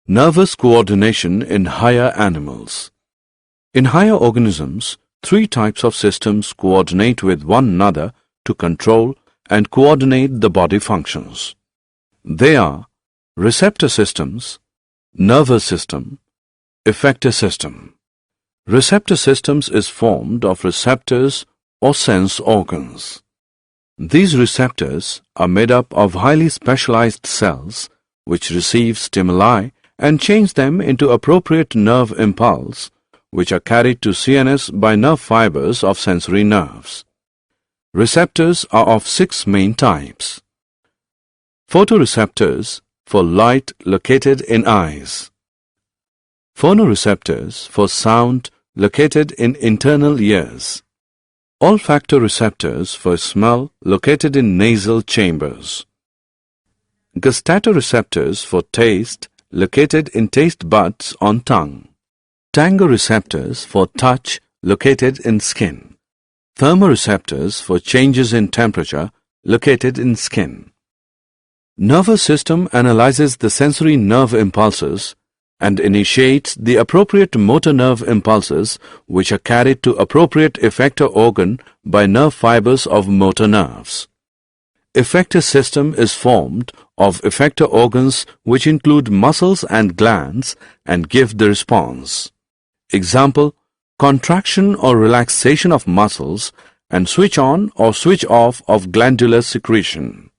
Nervous coordination in higher animals. In higher organisms, three types of systems coordinate with one another to control and coordinate the body functions. They are receptor systems, nervous system, effector system. Receptor systems is formed of receptors or sense organs. These receptors are made up of highly specialized cells which receive stimuli and change them into appropriate nerve impulse, which are carried to CNS by nerve fibers of sensory nerves. Receptors are of 6 main types. Photoreceptors for light located in eyes. Phonoreceptors for sound located in internal ears. Olfactoreceptors for smell located in nasal chambers. Gustatoreceptors for taste located in taste buds on tongue. Tangoreceptors for touch located in skin. Thermoreceptors for changes in temperature located in skin. Nervous system analyzes the sensory nerve impulses and initiates the appropriate motor nerve impulses which are carried to appropriate effector organ by nerve fibers of motor nerves. Effector system is formed of effector organs which include muscles and glands and give the response. Example, contraction or relaxation of muscles and switch on or switch off of glandular secretion.